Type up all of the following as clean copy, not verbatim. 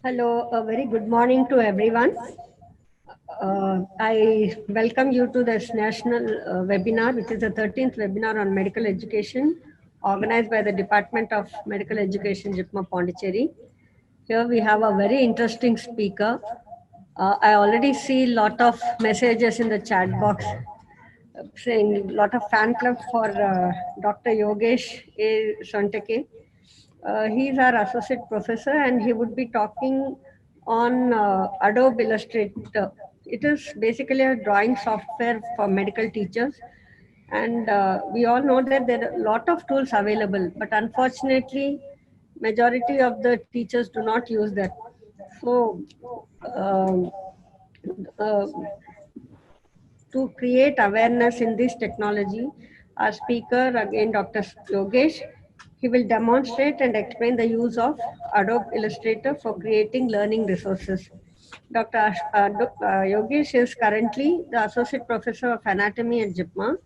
Hello, a very good morning to everyone. I welcome you to this national webinar, which is the 13th webinar on medical education, organized by the Department of Medical Education, JIPMA Pondicherry. Here we have a very interesting speaker. I already see a lot of messages in the chat box saying a lot of fan club for Dr. Yogesh A. Sonteke. He's our associate professor and he would be talking on Adobe Illustrator. It is basically a drawing software for medical teachers. And we all know that there are a lot of tools available, but unfortunately, majority of the teachers do not use that. So, um, uh, to create awareness in this technology, our speaker, again, Dr. Yogesh, he will demonstrate and explain the use of Adobe Illustrator for creating learning resources. Yogesh is currently the Associate Professor of Anatomy at JIPMA,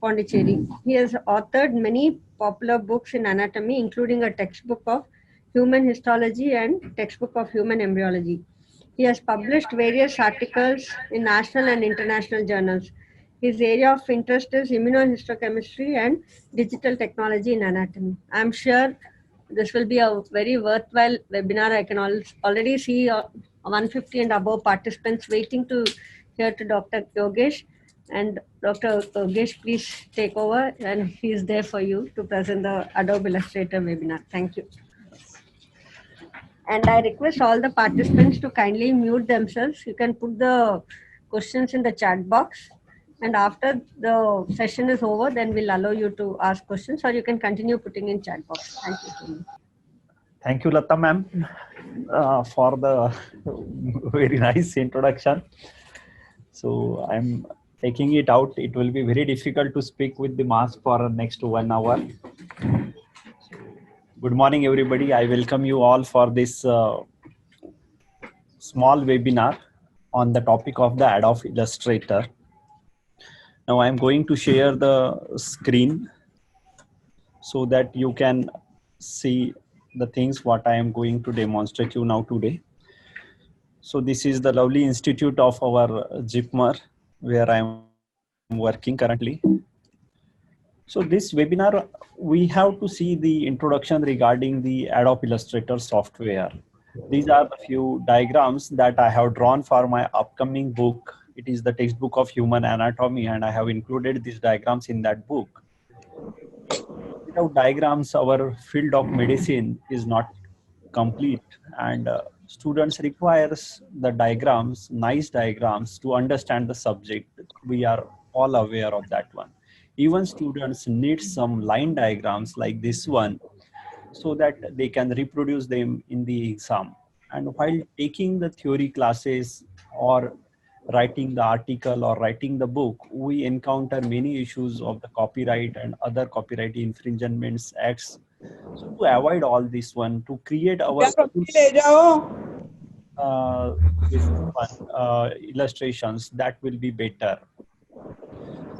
Pondicherry. He has authored many popular books in anatomy, including a textbook of human histology and textbook of human embryology. He has published various articles in national and international journals. His area of interest is immunohistochemistry and digital technology in anatomy. I'm sure this will be a very worthwhile webinar. I can already see 150 and above participants waiting to hear to Dr. Yogesh. And Dr. Yogesh, please take over, and he's there for you to present the Adobe Illustrator webinar. Thank you. And I request all the participants to kindly mute themselves. You can put the questions in the chat box. And after the session is over, then we'll allow you to ask questions, or you can continue putting in chat box. Thank you so much. Thank you, Lata ma'am, for the very nice introduction. So I'm taking it out. It will be very difficult to speak with the mask for next 1 hour. Good morning, everybody. I welcome you all for this small webinar on the topic of the Adobe Illustrator. Now I'm going to share the screen so that you can see the things what I am going to demonstrate you now today. So this is the lovely institute of our JIPMER where I am working currently. So this webinar, we have to see the introduction regarding the Adobe Illustrator software. These are the few diagrams that I have drawn for my upcoming book. It is the textbook of human anatomy, and I have included these diagrams in that book. Without diagrams, our field of medicine is not complete, and students requires the diagrams, nice diagrams, to understand the subject. We are all aware of that one. Even students need some line diagrams like this one so that they can reproduce them in the exam. And while taking the theory classes or writing the article or writing the book, we encounter many issues of the copyright and other copyright infringements acts. So to avoid all this one, to create our this one, illustrations, that will be better.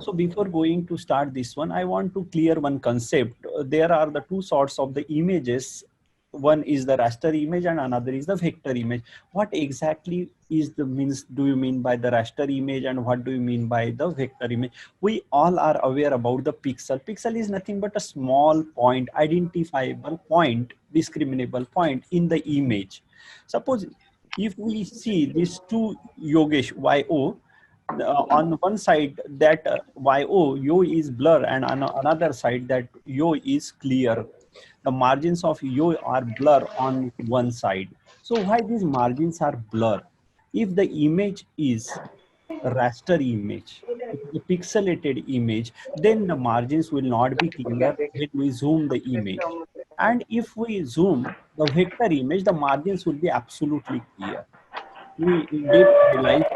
So before going to start this one, I want to clear one concept. There are the two sorts of the images. One is the raster image and another is the vector image. What exactly is the means do you mean by the raster image and what do you mean by the vector image? We all are aware about the pixel. Pixel is nothing but a small point, identifiable point, discriminable point in the image. Suppose if we see these two Yogesh, YO, on one side that yo is blur and on another side that yo is clear. The margins of yo are blur on one side. So why these margins are blur? If the image is a raster image, if the pixelated image, then the margins will not be clear when we zoom the image. And if we zoom the vector image, the margins will be absolutely clear. We in day-to-day life,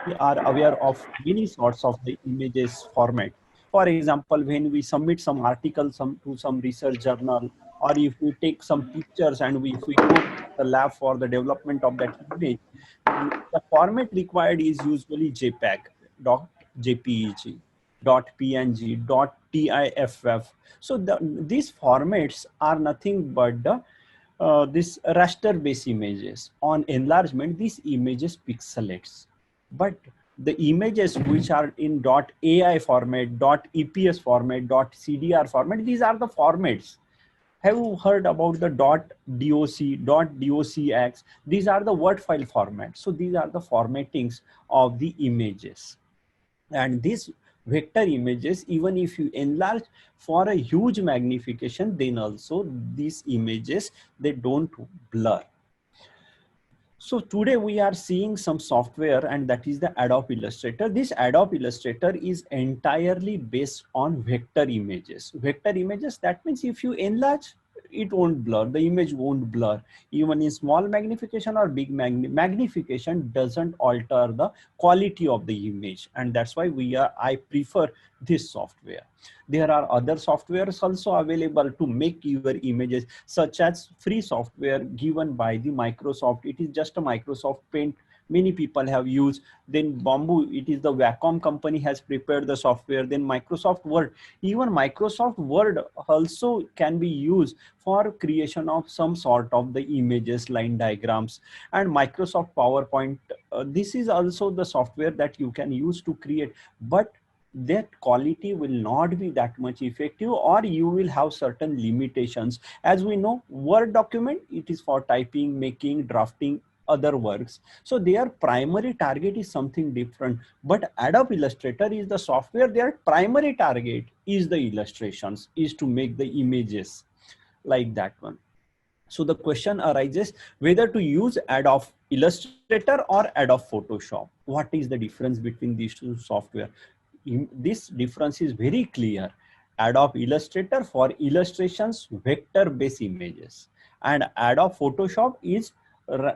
we are aware of many sorts of the images format. For example, when we submit some articles to some research journal, or if we take some pictures and if we go to the lab for the development of that image, the format required is usually JPEG, .jpeg, .png, .tiff. So these formats are nothing but the this raster based images. On enlargement, these images pixelates, but the images which are in .ai format, .eps format, .cdr format, these are the formats. Have you heard about the .doc, .docx? These are the word file formats. So these are the formattings of the images. And these vector images, even if you enlarge for a huge magnification, then also these images, they don't blur. So today we are seeing some software, and that is the Adobe Illustrator. This Adobe Illustrator is entirely based on vector images. Vector images, that means if you enlarge, it won't blur, the image won't blur. Even in small magnification or big magnification doesn't alter the quality of the image. And that's why I prefer this software. There are other softwares also available to make your images, such as free software given by the Microsoft. It is just a Microsoft Paint. Many people have used. Then Bamboo, it is the Wacom company has prepared the software. Then Microsoft Word, even Microsoft Word also can be used for creation of some sort of the images, line diagrams, and Microsoft PowerPoint. This is also the software that you can use to create, but that quality will not be that much effective, or you will have certain limitations. As we know, Word document, it is for typing, making, drafting, other works. So their primary target is something different. But Adobe Illustrator is the software, their primary target is the illustrations, is to make the images like that one. So the question arises whether to use Adobe Illustrator or Adobe Photoshop. What is the difference between these two software? This difference is very clear. Adobe Illustrator for illustrations, vector-based images, and Adobe Photoshop is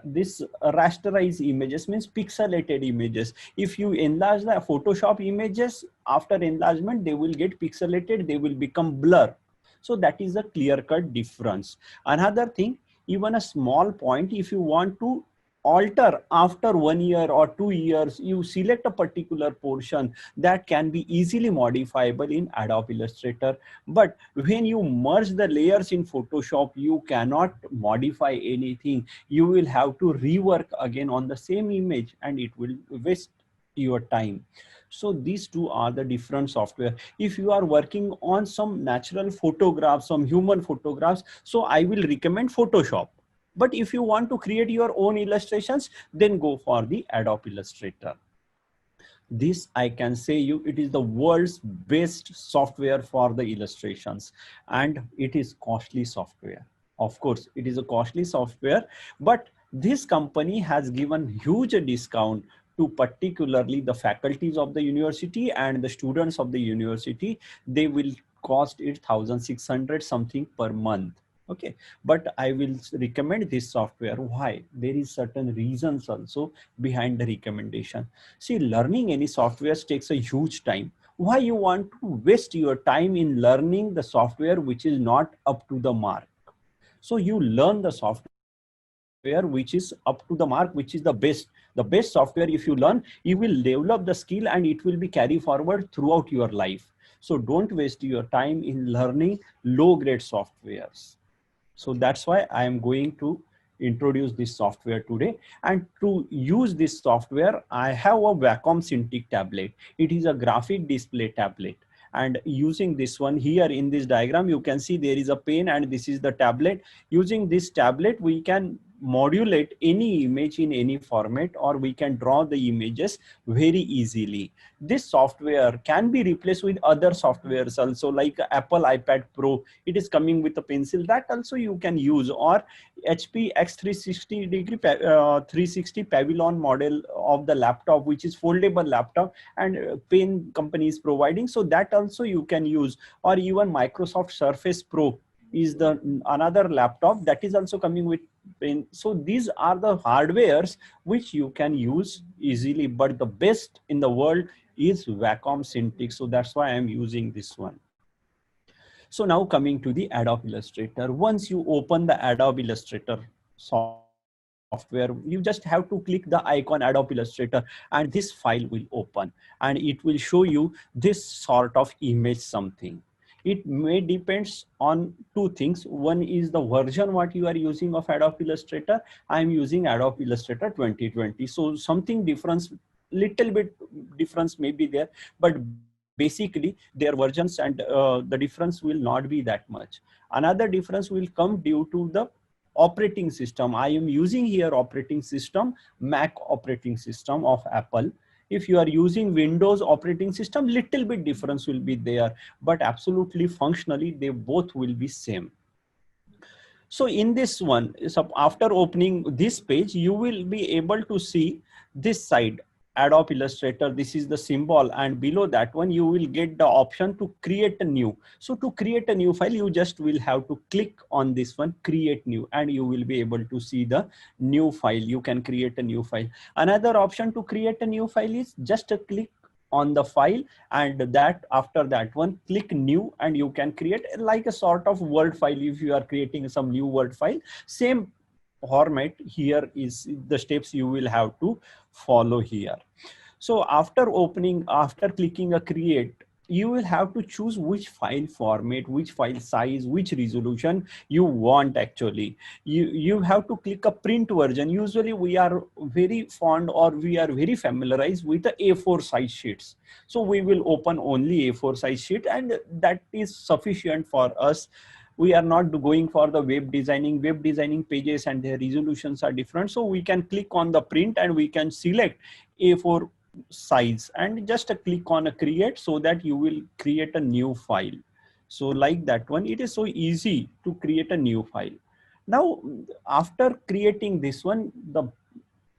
this rasterized images, means pixelated images. If you enlarge the Photoshop images, after enlargement, they will get pixelated, they will become blur. So that is a clear-cut difference. Another thing, even a small point, if you want to alter after 1 year or 2 years, you select a particular portion, that can be easily modifiable in Adobe Illustrator. But when you merge the layers in Photoshop, you cannot modify anything. You will have to rework again on the same image, and it will waste your time. So these two are the different software. If you are working on some natural photographs, some human photographs, so I will recommend Photoshop. But if you want to create your own illustrations, then go for the Adobe Illustrator. This I can say you, it is the world's best software for the illustrations, and it is costly software. Of course, it is a costly software, but this company has given huge discount to particularly the faculties of the university and the students of the university. They will cost it 1,600 something per month. Okay, but I will recommend this software. Why? There is certain reasons also behind the recommendation. See, learning any software takes a huge time. Why you want to waste your time in learning the software which is not up to the mark? So you learn the software which is up to the mark, which is the best software. If you learn, you will develop the skill and it will be carried forward throughout your life. So don't waste your time in learning low grade softwares. So that's why I am going to introduce this software today. And to use this software, I have a Wacom Cintiq tablet. It is a graphic display tablet. And using this one here in this diagram, you can see there is a pen and this is the tablet. Using this tablet, we can modulate any image in any format, or we can draw the images very easily. This software can be replaced with other softwares also, like Apple iPad Pro. It is coming with a pencil, that also you can use, or HP X360 degree 360 Pavilion model of the laptop, which is foldable laptop, and pen company is providing, so that also you can use. Or even Microsoft Surface Pro is the another laptop that is also coming with pen. So these are the hardwares which you can use easily, but the best in the world is Wacom Cintiq. So that's why I'm using this one. So now coming to the Adobe Illustrator. Once you open the Adobe Illustrator software, you just have to click the icon Adobe Illustrator and this file will open, and it will show you this sort of image something. It may depends on two things. One is the version what you are using of Adobe Illustrator. I am using Adobe Illustrator 2020. So something difference, little bit difference may be there, but basically their versions and the difference will not be that much. Another difference will come due to the operating system. I am using here operating system, Mac operating system of Apple. If you are using Windows operating system, little bit difference will be there, but absolutely functionally they both will be same. So in this one, so after opening this page, you will be able to see this side, Adobe Illustrator. This is the symbol, and below that one you will get the option to create a new. So to create a new file, you just will have to click on this one, create new, and you will be able to see the new file. You can create a new file. Another option to create a new file is just a click on the file, and that after that one click new, and you can create like a sort of Word file. If you are creating some new Word file, same format, here is the steps you will have to follow here. So after opening, after clicking a create, you will have to choose which file format, which file size, which resolution you want. Actually, you have to click a print version. Usually we are very fond, or we are very familiarized with the A4 size sheets. So we will open only A4 size sheet, and that is sufficient for us. We are not going for the web designing pages, and their resolutions are different. So we can click on the print, and we can select A4 size, and just a click on a create, so that you will create a new file. So like that one, it is so easy to create a new file. Now after creating this one, the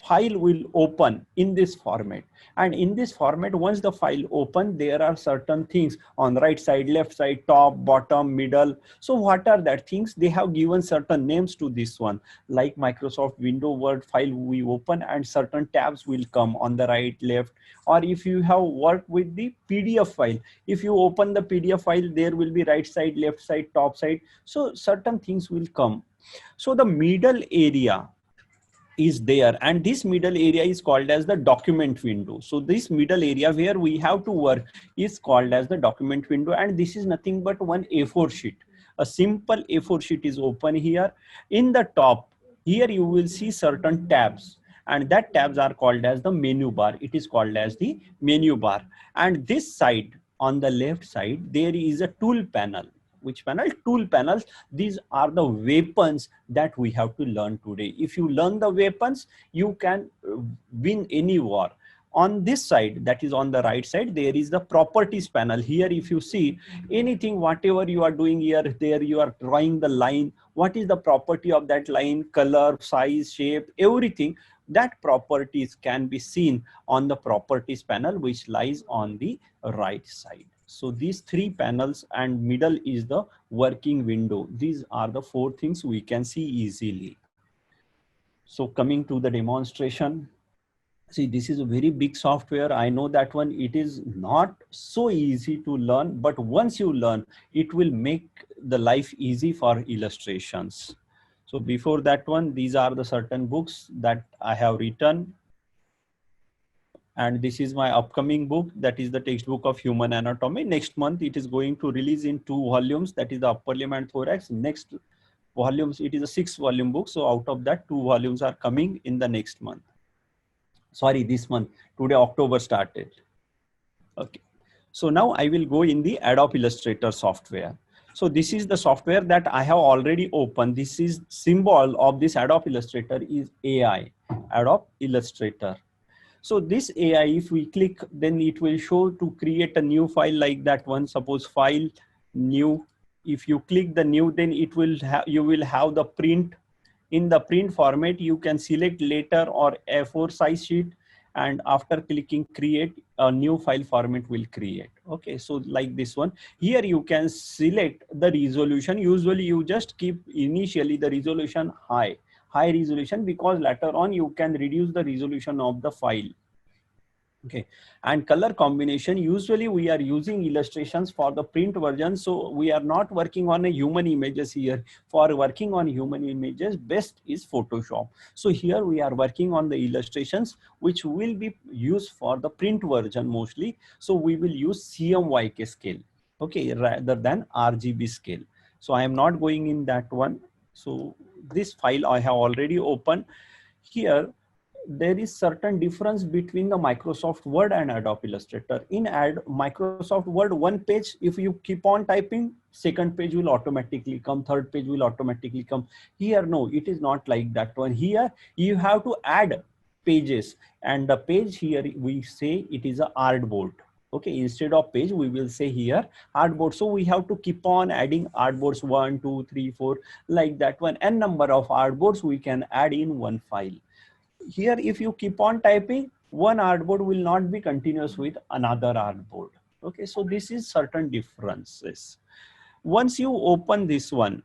file will open in this format, and in this format, once the file open, there are certain things on the right side, left side, top, bottom, middle. So what are that things? They have given certain names to this one, like Microsoft Windows Word file we open, and certain tabs will come on the right, left. Or if you have worked with the PDF file, if you open the PDF file, there will be right side, left side, top side. So certain things will come. So the middle area is there, and this middle area is called as the document window. So this middle area where we have to work is called as the document window, and this is nothing but one A4 sheet. A simple A4 sheet is open here. In the top here you will see certain tabs, and that tabs are called as the menu bar. It is called as the menu bar. And this side, on the left side, there is a tool panel. Which panel? Tool panels. These are the weapons that we have to learn today. If you learn the weapons, you can win any war. On this side, that is on the right side, there is the properties panel. Here, if you see anything, whatever you are doing here, there you are drawing the line. What is the property of that line? Color, size, shape, everything. That properties can be seen on the properties panel, which lies on the right side. So these three panels, and middle is the working window. These are the four things we can see easily. So coming to the demonstration, see, this is a very big software. I know that one, it is not so easy to learn, but once you learn, it will make the life easy for illustrations. So before that one, these are the certain books that I have written. And this is my upcoming book, that is the textbook of human anatomy. Next month, it is going to release in 2 volumes, that is the upper limb and thorax. Next volumes, it is a 6-volume book. So out of that, 2 volumes are coming in the next month. Sorry, this month. Today, October started. Okay. So now I will go in the Adobe Illustrator software. So this is the software that I have already opened. This is symbol of this Adobe Illustrator is AI, Adobe Illustrator. So this AI, if we click, then it will show to create a new file like that one. Suppose file, new. If you click the new, then it will have, you will have the print. In the print format, you can select letter or A4 size sheet, and after clicking create, a new file format will create. Okay, so like this one. Here you can select the resolution. Usually you just keep initially the resolution high resolution, because later on you can reduce the resolution of the file. Okay, and color combination, usually we are using illustrations for the print version, so we are not working on a human images here. For working on human images, best is Photoshop. So here we are working on the illustrations which will be used for the print version mostly. So we will use CMYK scale. okay, rather than RGB scale. So I am not going in that one. So this file I have already opened. Here there is certain difference between the Microsoft Word and Adobe Illustrator. In Microsoft Word, one page, if you keep on typing, second page will automatically come, third page will automatically come. Here, no, it is not like that one. Here you have to add pages, and the page here we say it is a artboard. Okay, instead of page, we will say here artboard. So we have to keep on adding artboards, 1, 2, 3, 4, like that one. N number of artboards we can add in one file. Here, if you keep on typing, one artboard will not be continuous with another artboard. Okay, so this is certain differences. Once you open this one,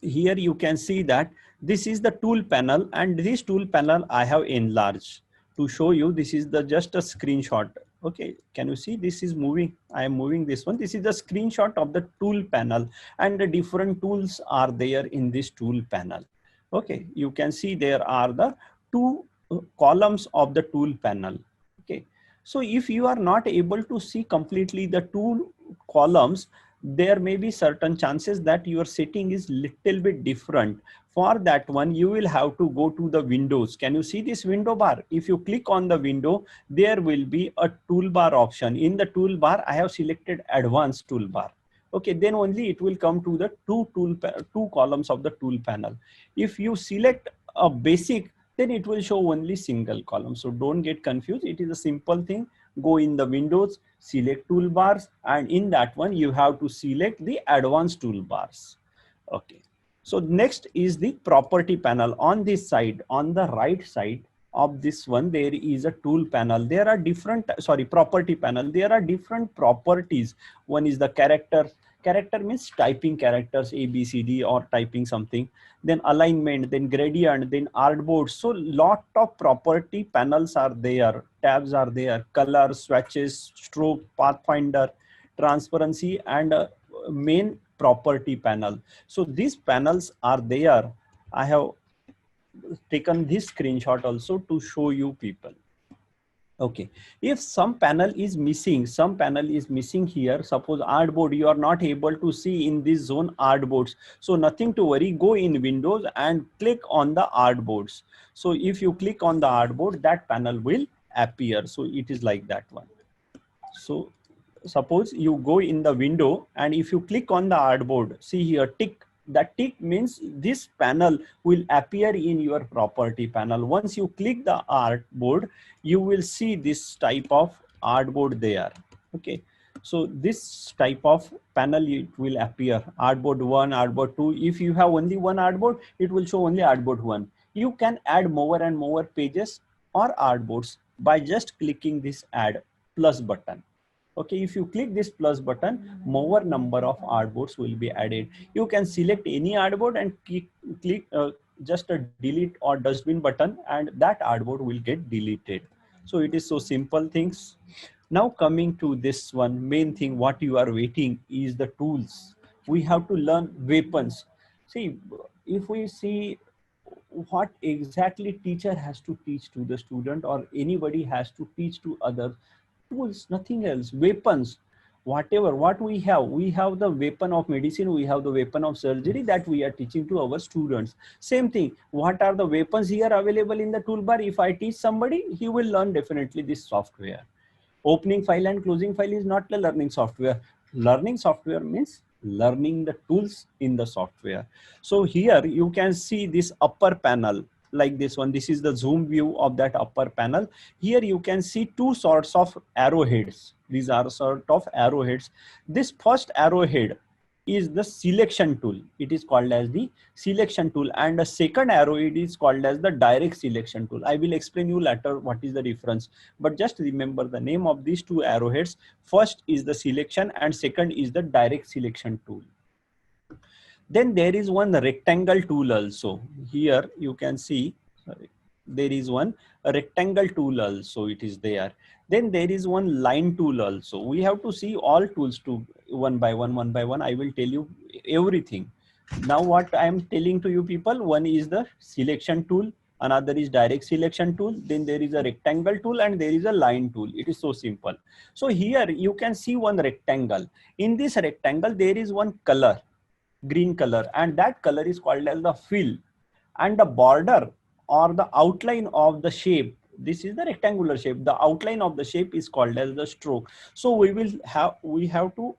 here you can see that this is the tool panel, and this tool panel I have enlarged to show you. This is the just a screenshot. Okay, can you see this is moving? I am moving this one. This is the screenshot of the tool panel, and the different tools are there in this tool panel. Okay, you can see there are the two columns of the tool panel. Okay, so if you are not able to see completely the two columns, there may be certain chances that your setting is little bit different. For that one, you will have to go to the windows. Can you see this window bar? If you click on the window, there will be a toolbar option. In the toolbar, I have selected advanced toolbar. Okay, then only it will come to the two columns of the tool panel. If you select a basic, then it will show only single column. So don't get confused. It is a simple thing. Go in the windows, select toolbars, and in that one you have to select the advanced toolbars. Okay, so next is the property panel. On this side, on the right side of this one, there is a tool panel. There are different, property panel. There are different properties. One is the character. Character means typing characters, A, B, C, D, or typing something. Then alignment, then gradient, then artboard. So lot of property panels are there. Tabs are there. Color, swatches, stroke, pathfinder, transparency, and main property panel. So these panels are there. I have taken this screenshot also to show you people. Okay, if some panel is missing, here, suppose artboard, you are not able to see in this zone artboards. So nothing to worry, go in Windows and click on the artboards. So if you click on the artboard, that panel will appear. So it is like that one. So suppose you go in the window, and if you click on the artboard, see here, tick. That tick means this panel will appear in your property panel. Once you click the artboard, you will see this type of artboard there. Okay, so this type of panel, it will appear artboard 1, artboard 2. If you have only one artboard, it will show only artboard 1. You can add more and more pages or artboards by just clicking this add plus button. Okay, if you click this plus button, more number of artboards will be added. You can select any artboard and click just a delete or dustbin button, and that artboard will get deleted. So it is so simple things. Now coming to this one, main thing what you are waiting is the tools. We have to learn weapons. See, if we see what exactly teacher has to teach to the student, or anybody has to teach to others, tools, nothing else. Weapons, whatever what we have the weapon of medicine, we have the weapon of surgery that we are teaching to our students. Same thing, what are the weapons here available in the toolbar? If I teach somebody, he will learn definitely this software. Opening file and closing file is not the learning software. Learning software means learning the tools in the software. So here you can see this upper panel like this one. This is the zoom view of that upper panel. Here you can see two sorts of arrowheads. These are sort of arrowheads. This first arrowhead is the selection tool. It is called as the selection tool, and the second arrowhead is called as the direct selection tool. I will explain you later what is the difference, but just remember the name of these two arrowheads. First is the selection and second is the direct selection tool. Then there is one rectangle tool also. Here you can see, there is one rectangle tool also, it is there. Then there is one line tool also. We have to see all tools to one by one. I will tell you everything. Now what I am telling to you people, one is the selection tool, another is direct selection tool, then there is a rectangle tool, and there is a line tool. It is so simple. So here you can see one rectangle. In this rectangle, there is one color, green color, and that color is called as the fill. And the border or the outline of the shape, this is the rectangular shape, the outline of the shape is called as the stroke. So we have to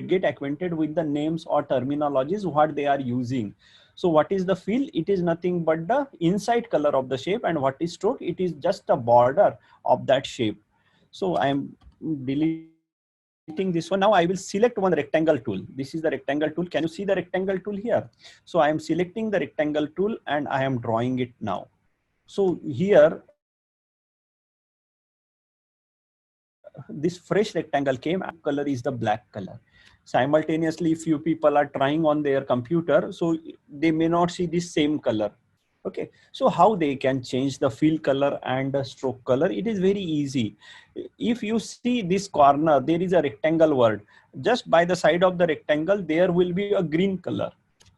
get acquainted with the names or terminologies what they are using. So what is the fill? It is nothing but the inside color of the shape, and what is stroke? It is just a border of that shape. So I am deleting this one. Now I will select one rectangle tool. This is the rectangle tool. Can you see the rectangle tool here? So I am selecting the rectangle tool and I am drawing it now. So here, this fresh rectangle came, and color is the black color. Simultaneously, few people are trying on their computer, so they may not see this same color. Okay, so how they can change the fill color and the stroke color? It is very easy. If you see this corner, there is a rectangle word. Just by the side of the rectangle, there will be a green color,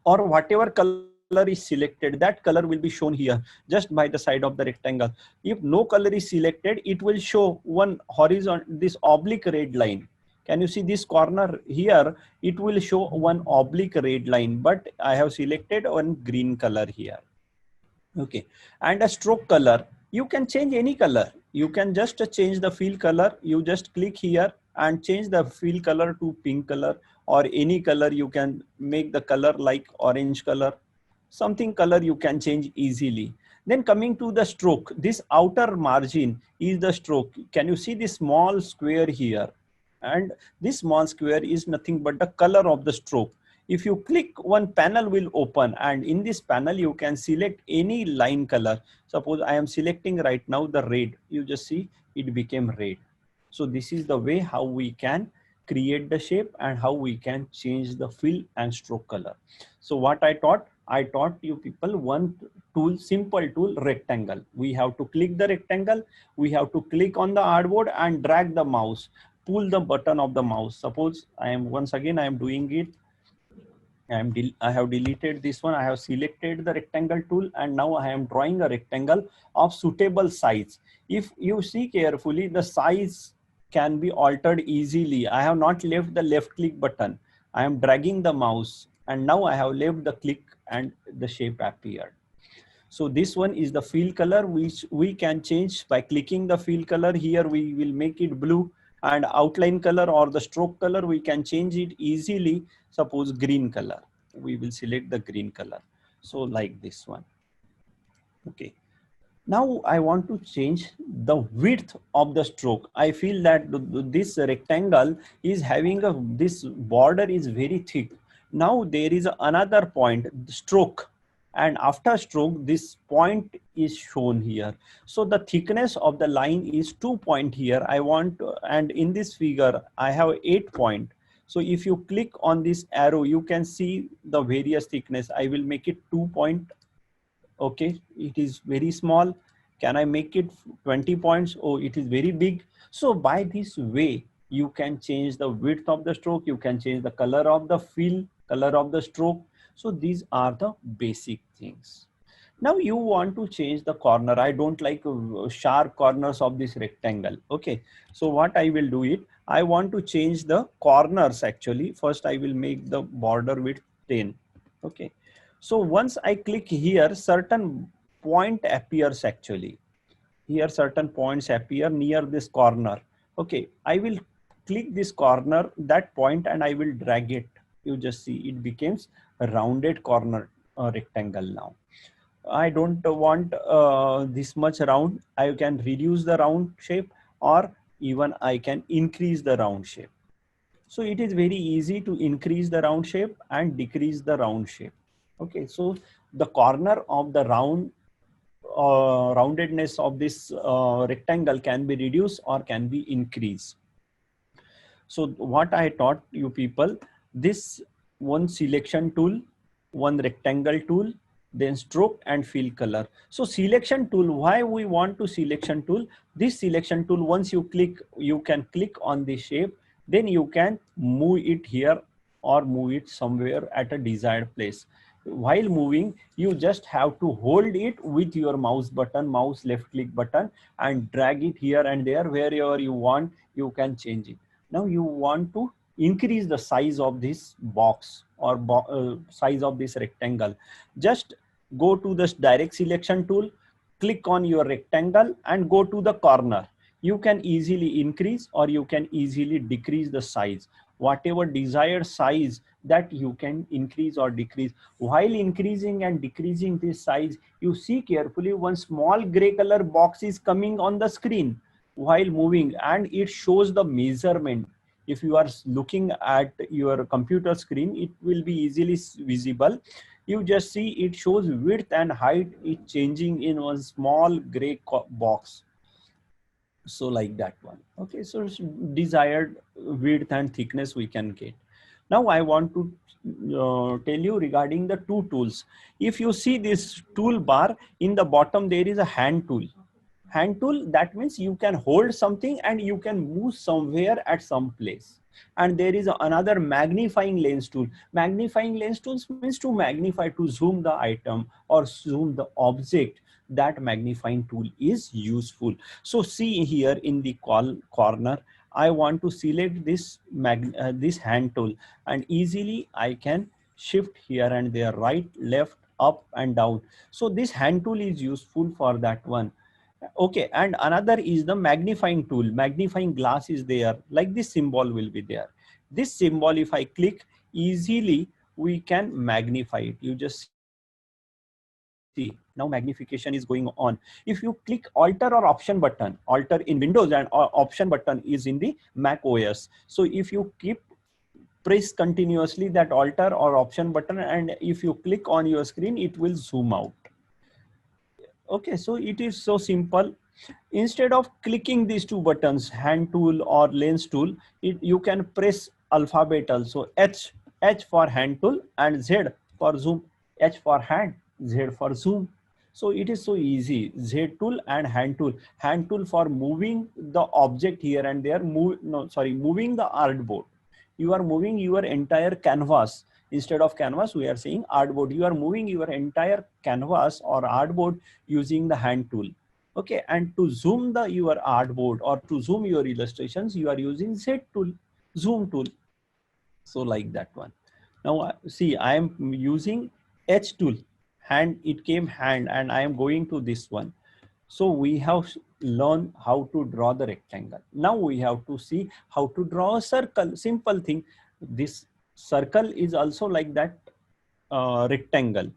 or whatever color is selected, that color will be shown here just by the side of the rectangle. If no color is selected, it will show one horizontal, this oblique red line. Can you see this corner here? It will show one oblique red line, but I have selected one green color here. Okay, and a stroke color, you can change any color. You can just change the fill color. You just click here and change the fill color to pink color, or any color. You can make the color like orange color, something color you can change easily. Then coming to the stroke, this outer margin is the stroke. Can you see this small square here? And this small square is nothing but the color of the stroke. If you click, one panel will open, and in this panel you can select any line color. Suppose I am selecting right now the red. You just see it became red. So this is the way how we can create the shape and how we can change the fill and stroke color. So what I taught you people one tool, simple tool, rectangle. We have to click the rectangle. We have to click on the artboard and drag the mouse, pull the button of the mouse. Suppose I am doing it. I have deleted this one. I have selected the rectangle tool, and now I am drawing a rectangle of suitable size. If you see carefully, the size can be altered easily. I have not left the left click button. I am dragging the mouse, and now I have left the click and the shape appeared. So this one is the fill color, which we can change by clicking the fill color. Here we will make it blue, and outline color or the stroke color, we can change it easily. Suppose green color, we will select the green color. So like this one. Okay. Now I want to change the width of the stroke. I feel that this rectangle is having this border is very thick. Now there is another point, stroke. And after stroke, this point is shown here. So the thickness of the line is 2 point here. And in this figure, I have 8 point. So if you click on this arrow, you can see the various thickness. I will make it 2 point. Okay, it is very small. Can I make it 20 points? Oh, it is very big. So by this way, you can change the width of the stroke. You can change the color of the fill, color of the stroke. So these are the basic things. Now you want to change the corner. I don't like sharp corners of this rectangle. Okay, so what I will do it, I want to change the corners actually. First, I will make the border width 10. Okay, so once I click here, certain point appears actually. Here certain points appear near this corner. Okay, I will click this corner, that point, and I will drag it. You just see it becomes a rounded corner rectangle now. I don't want this much round. I can reduce the round shape, or even I can increase the round shape. So it is very easy to increase the round shape and decrease the round shape. Okay, so the corner of the roundedness of this rectangle can be reduced or can be increased. So what I taught you people, this one selection tool, one rectangle tool, then stroke and fill color. So selection tool, why we want to selection tool? This selection tool, once you click, you can click on the shape, then you can move it here or move it somewhere at a desired place. while moving, you just have to hold it with your mouse button, mouse left click button, and drag it here and there. Wherever you want, you can change it. Now you want to increase the size of this box or size of this rectangle. Just go to this direct selection tool, click on your rectangle and go to the corner. You can easily increase or you can easily decrease the size. Whatever desired size that you can increase or decrease. While increasing and decreasing this size, you see carefully one small gray color box is coming on the screen while moving, and it shows the measurement. If you are looking at your computer screen, it will be easily visible. You just see it shows width and height is changing in one small gray box. So like that one. Okay, so desired width and thickness we can get. Now I want to tell you regarding the two tools. If you see this toolbar, in the bottom there is a hand tool. Hand tool, that means you can hold something and you can move somewhere at some place. And there is another magnifying lens tool. Magnifying lens tools means to magnify, to zoom the item or zoom the object. That magnifying tool is useful. So see here in the corner, I want to select this this hand tool, and easily I can shift here and there, right, left, up and down. So this hand tool is useful for that one. Okay, and another is the magnifying tool. Magnifying glass is there, like this symbol will be there. This symbol, if I click, easily we can magnify it. You just see, now magnification is going on. If you click Alter or Option button, Alter in Windows and Option button is in the Mac OS. So if you keep press continuously that Alter or Option button, and if you click on your screen, it will zoom out. Okay, so it is so simple. Instead of clicking these two buttons, hand tool or lens tool, you can press alphabet also. H for hand tool and Z for zoom. H for hand, Z for zoom. So it is so easy. Z tool and hand tool. Hand tool for moving the object here and there. Moving the artboard. You are moving your entire canvas. Instead of canvas, we are saying artboard. You are moving your entire canvas or artboard using the hand tool. Okay, and to zoom your artboard or to zoom your illustrations, you are using Z tool, zoom tool. So like that one. Now see, I am using H tool, hand, it came hand, and I am going to this one. So we have learned how to draw the rectangle. Now we have to see how to draw a circle. Simple thing. This circle is also like that rectangle.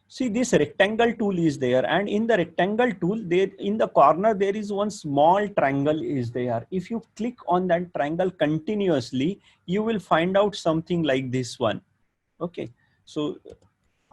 See, this rectangle tool is there, and in the rectangle tool, there in the corner there is one small triangle is there. If you click on that triangle continuously, you will find out something like this one. Okay, so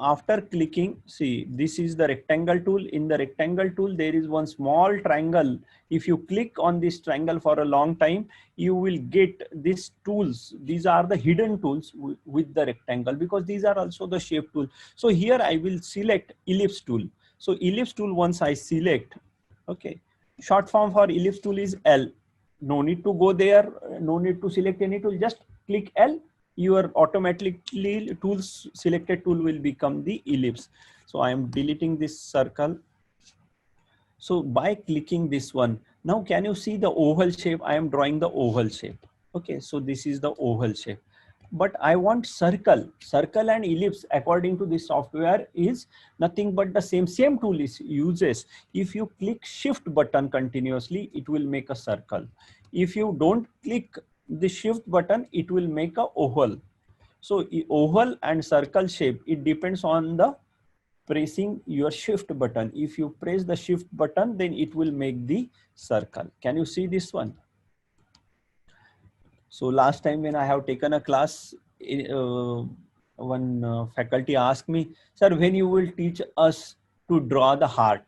after clicking, see, this is the rectangle tool. In the rectangle tool, there is one small triangle. If you click on this triangle for a long time, you will get these tools. These are the hidden tools with the rectangle, because these are also the shape tool. So here I will select ellipse tool. So ellipse tool, once I select, okay, short form for ellipse tool is L. No need to go there. No need to select any tool. Just click L. Your automatically tools selected tool will become the ellipse. So I am deleting this circle. So by clicking this one, now can you see the oval shape? I am drawing the oval shape. Okay, so this is the oval shape. But I want circle. Circle and ellipse according to this software is nothing but the same tool is uses. If you click shift button continuously, it will make a circle. If you don't click the shift button, it will make a oval. So oval and circle shape, it depends on the pressing your shift button. If you press the shift button, then it will make the circle. Can you see this one? So last time when I have taken a class, one faculty asked me, sir, when you will teach us to draw the heart?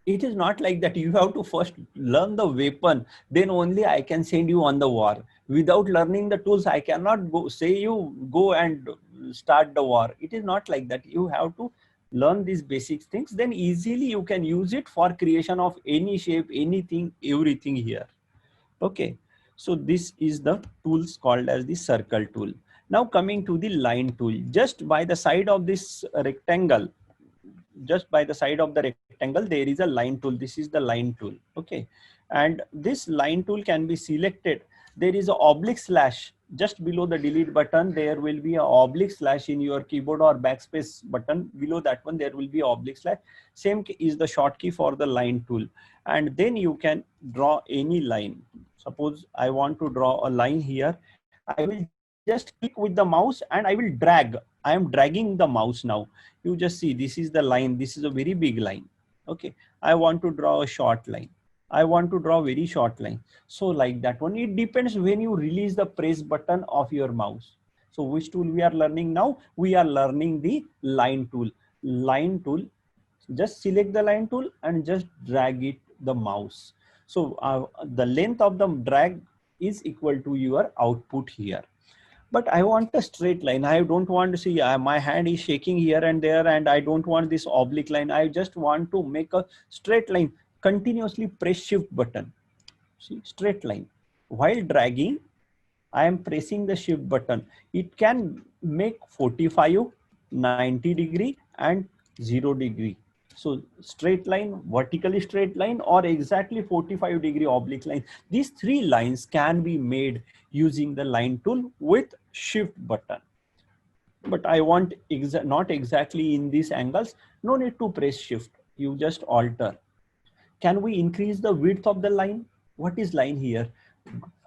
It is not like that. You have to first learn the weapon, then only I can send you on the war. Without learning the tools, I cannot say you go and start the war. It is not like that. You have to learn these basic things, then easily you can use it for creation of any shape, anything, everything here. Okay, so this is the tools called as the circle tool. Now coming to the line tool, just by the side of this rectangle, just by the side of the rectangle, there is a line tool. This is the line tool. Okay. And this line tool can be selected. There is a oblique slash just below the delete button. There will be a oblique slash in your keyboard or backspace button. Below that one, there will be oblique slash. Same is the shortcut for the line tool. And then you can draw any line. Suppose I want to draw a line here. I will just click with the mouse and I will drag. I am dragging the mouse now. You just see, this is the line. This is a very big line. Okay. I want to draw a short line. I want to draw very short line. So like that one, it depends when you release the press button of your mouse. So which tool we are learning now? We are learning the line tool. Line tool, just select the line tool and just drag it the mouse. So the length of the drag is equal to your output here. But I want a straight line. I don't want to see my hand is shaking here and there, and I don't want this oblique line. I just want to make a straight line. Continuously press shift button. See, straight line. While dragging, I am pressing the shift button. It can make 45, 90 degree and 0 degree. So straight line, vertically straight line, or exactly 45 degree oblique line. These three lines can be made using the line tool with shift button. But I want not exactly in these angles. No need to press shift. You just alter. Can we increase the width of the line? What is line here?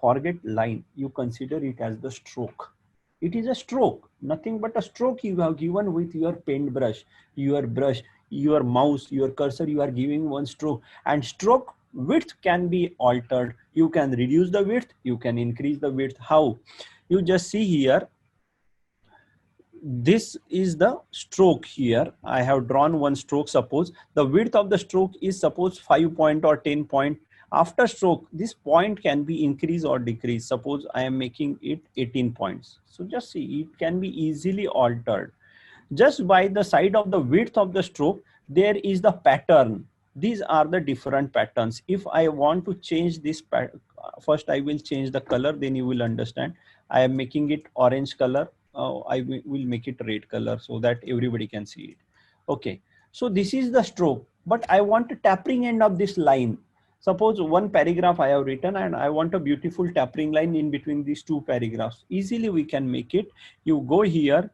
Forget line. You consider it as the stroke. It is a stroke, nothing but a stroke you have given with your paintbrush, your brush, your mouse, your cursor. You are giving one stroke, and stroke width can be altered. You can reduce the width, you can increase the width. How? You just see here. This is the stroke here. I have drawn one stroke. Suppose the width of the stroke is suppose 5 point or 10 point. After stroke, this point can be increased or decreased. Suppose I am making it 18 points. So just see, it can be easily altered. Just by the side of the width of the stroke, there is the pattern. These are the different patterns. If I want to change this, first I will change the color, then you will understand. I am making it orange color. I will make it red color so that everybody can see it. Okay, so this is the stroke, but I want a tapering end of this line. Suppose one paragraph I have written and I want a beautiful tapering line in between these two paragraphs. Easily we can make it. You go here,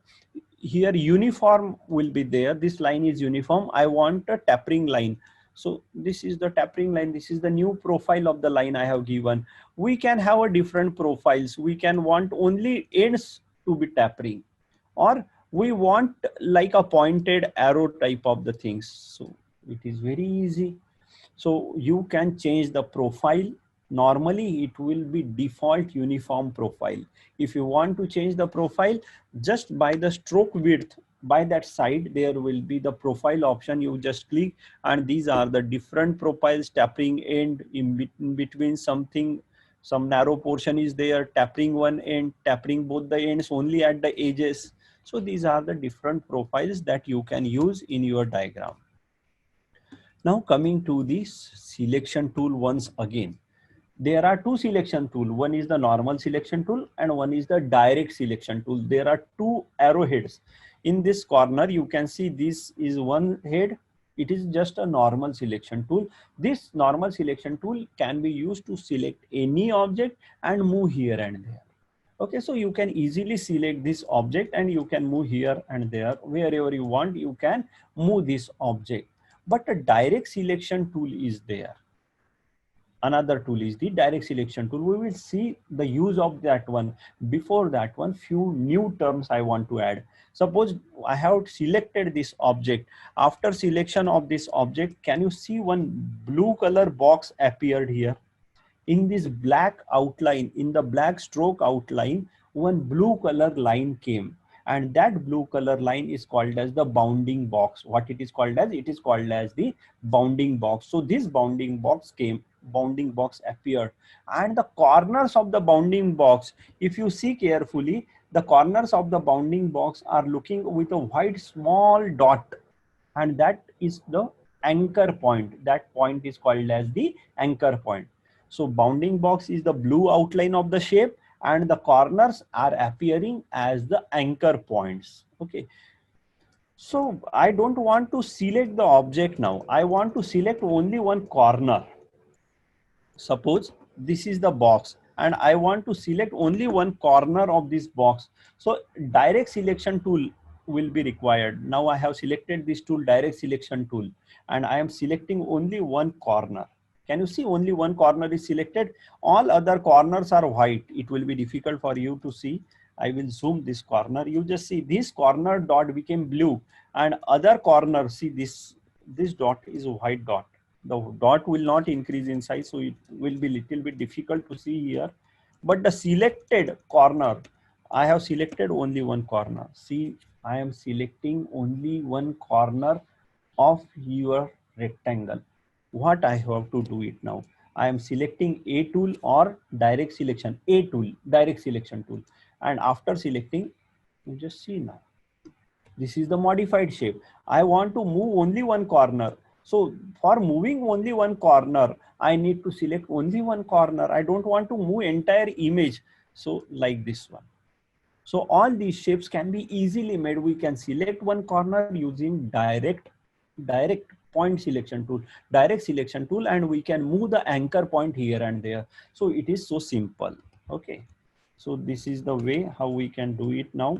uniform will be there. This line is uniform. I want a tapering line. So this is the tapering line. This is the new profile of the line I have given. We can have a different profiles. We can want only ends to be tapering, or we want like a pointed arrow type of the things. So it is very easy. So you can change the profile. Normally it will be default uniform profile. If you want to change the profile, just by the stroke width, by that side, there will be the profile option. You just click, and these are the different profiles. Tapering end, in between something, some narrow portion is there, tapering one end, tapering both the ends only at the edges. So these are the different profiles that you can use in your diagram. Now coming to this selection tool once again. There are two selection tools. One is the normal selection tool and one is the direct selection tool. There are two arrowheads. In this corner, you can see this is one head. It is just a normal selection tool. This normal selection tool can be used to select any object and move here and there. Okay, so you can easily select this object and you can move here and there. Wherever you want, you can move this object. But a direct selection tool is there. Another tool is the direct selection tool. We will see the use of that one. Before that one, few new terms I want to add. Suppose I have selected this object. After selection of this object, can you see one blue color box appeared here? In this black outline, in the black stroke outline, one blue color line came. And that blue color line is called as the bounding box. What it is called as? It is called as the bounding box. So this bounding box came, bounding box appeared, and the corners of the bounding box, if you see carefully, the corners of the bounding box are looking with a white small dot, and that is the anchor point. That point is called as the anchor point. So bounding box is the blue outline of the shape, and the corners are appearing as the anchor points. Okay. So I don't want to select the object now. I want to select only one corner. Suppose this is the box and I want to select only one corner of this box. So direct selection tool will be required. Now I have selected this tool, direct selection tool, and I am selecting only one corner. Can you see only one corner is selected? All other corners are white. It will be difficult for you to see. I will zoom this corner. You just see this corner dot became blue and other corner, see this dot is a white dot. The dot will not increase in size, so it will be little bit difficult to see here. But the selected corner, I have selected only one corner. See, I am selecting only one corner of your rectangle. What I have to do it now? I am selecting A tool or direct selection, A tool, direct selection tool. And after selecting, you just see now. This is the modified shape. I want to move only one corner. So for moving only one corner, I need to select only one corner. I don't want to move entire image. So like this one. So all these shapes can be easily made. We can select one corner using direct point selection tool, direct selection tool, and we can move the anchor point here and there. So it is so simple. Okay. So this is the way how we can do it now.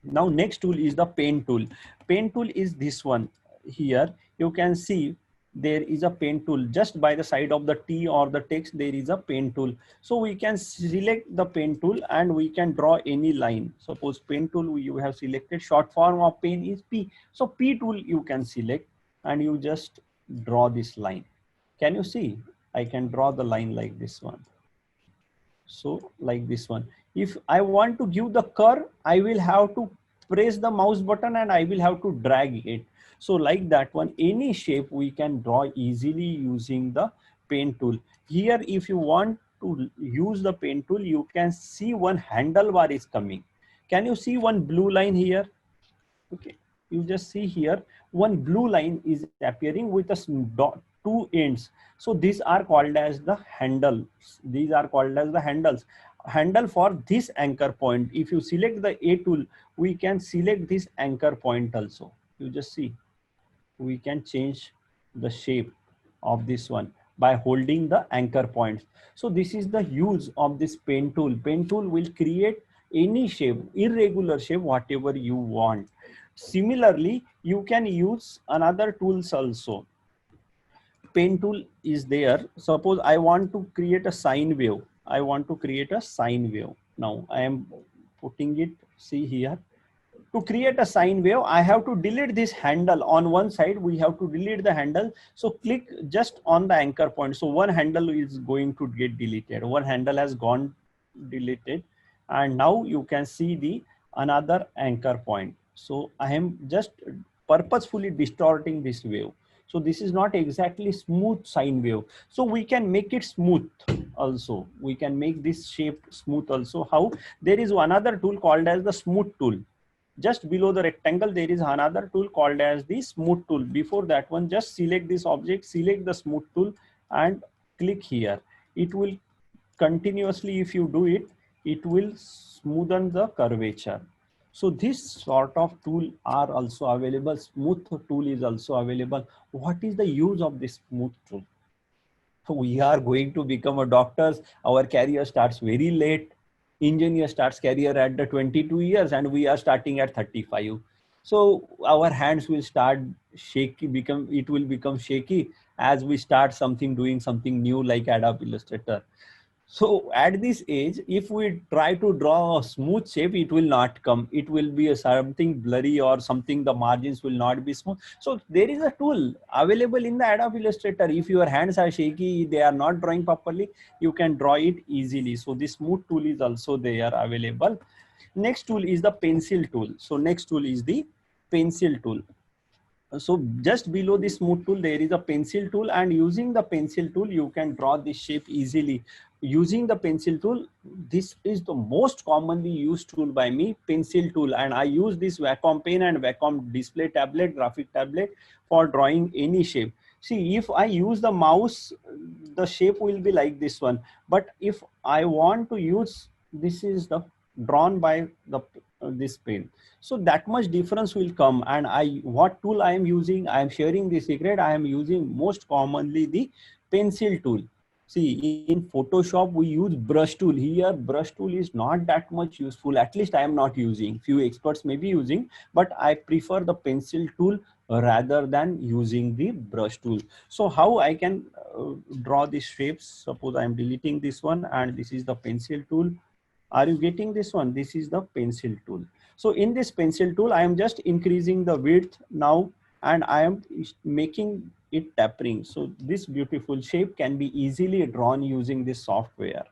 Now next tool is the pen tool. Pen tool is this one here. You can see there is a pen tool just by the side of the T or the text. There is a pen tool. So we can select the pen tool and we can draw any line. Suppose pen tool you have selected, short form of pen is P. So P tool you can select and you just draw this line. Can you see? I can draw the line like this one. So like this one. If I want to give the curve, I will have to press the mouse button and I will have to drag it. So like that one, any shape we can draw easily using the pen tool. Here, if you want to use the pen tool, you can see one handlebar is coming. Can you see one blue line here? Okay, you just see here, one blue line is appearing with a dot, two ends. So these are called as the handles. These are called as the handles. Handle for this anchor point. If you select the A tool, we can select this anchor point also. You just see, we can change the shape of this one by holding the anchor points. So this is the use of this pen tool. Pen tool will create any shape, irregular shape, whatever you want. Similarly, you can use another tools also. Pen tool is there. Suppose I want to create a sine wave. I want to create a sine wave. Now I am putting it, see here. To create a sine wave, I have to delete this handle on one side. We have to delete the handle. So click just on the anchor point. So one handle is going to get deleted. One handle has gone deleted. And now you can see the another anchor point. So I am just purposefully distorting this wave. So this is not exactly smooth sine wave. So we can make it smooth also. We can make this shape smooth also. How? There is another tool called as the smooth tool. Just below the rectangle, there is another tool called as the smooth tool. Before that one, just select this object, select the smooth tool and click here. It will continuously, if you do it, it will smoothen the curvature. So this sort of tool are also available. Smooth tool is also available. What is the use of this smooth tool? So we are going to become a doctors. Our career starts very late. Engineer starts career at the 22 years and we are starting at 35. So our hands will start shaky, it will become shaky as we start doing something new like Adobe Illustrator. So at this age, if we try to draw a smooth shape, it will not come. It will be something blurry or something, the margins will not be smooth. So there is a tool available in the Adobe Illustrator. If your hands are shaky, they are not drawing properly, you can draw it easily. So this smooth tool is also there available. Next tool is the pencil tool. So next tool is the pencil tool. So just below this smooth tool, there is a pencil tool, and using the pencil tool, you can draw this shape easily. Using the pencil tool, this is the most commonly used tool by me, pencil tool. And I use this Wacom pen and Wacom display tablet, graphic tablet for drawing any shape. See, if I use the mouse, the shape will be like this one. But if I want to use this is the drawn by the this pen. So that much difference will come. And what tool I am using, I am sharing the secret, I am using most commonly the pencil tool. See, in Photoshop we use brush tool. Here brush tool is not that much useful, at least I am not using. Few experts may be using, but I prefer the pencil tool rather than using the brush tool. So how I can draw these shapes? Suppose I am deleting this one and this is the pencil tool. Are you getting this one? This is the pencil tool. So in this pencil tool, I am just increasing the width now, and I am making it tapering. So this beautiful shape can be easily drawn using this software.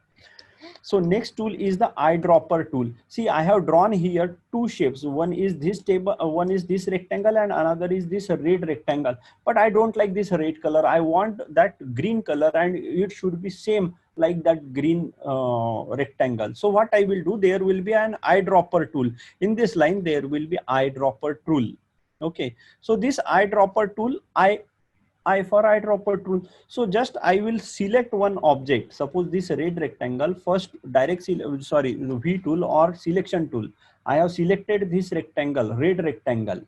So next tool is the eyedropper tool. See, I have drawn here two shapes. One is this table, one is this rectangle, and another is this red rectangle. But I don't like this red color. I want that green color, and it should be same like that green rectangle. So what I will do, there will be an eyedropper tool. In this line, there will be eyedropper tool. Okay. So this eyedropper tool, for eyedropper tool. So just I will select one object. Suppose this red rectangle. First the V tool or selection tool. I have selected this rectangle, red rectangle,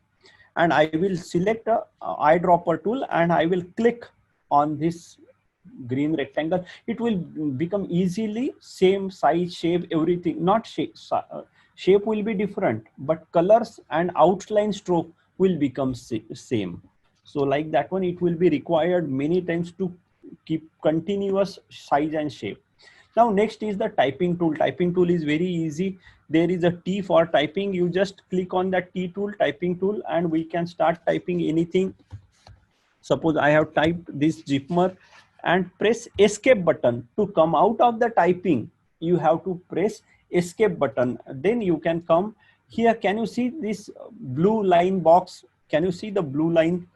and I will select a eyedropper tool and I will click on this green rectangle. It will become easily same size, shape, everything. Not shape, shape will be different, but colors and outline stroke will become same. So like that one, it will be required many times to keep continuous size and shape. Now next is the typing tool. Typing tool is very easy. There is a T for typing. You just click on that T tool, typing tool, and we can start typing anything. Suppose I have typed this Jipmer and press escape button to come out of the typing. You have to press escape button. Then you can come here. Can you see this blue line box? Can you see the blue line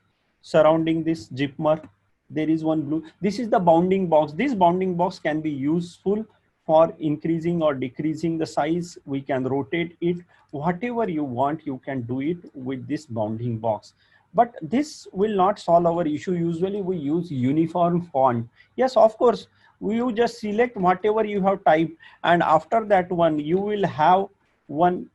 surrounding this Jipmer? There is one blue. This is the bounding box. This bounding box can be useful for increasing or decreasing the size. We can rotate it. Whatever you want, you can do it with this bounding box. But this will not solve our issue. Usually we use uniform font. Yes, of course, you just select whatever you have typed, and after that one, you will have one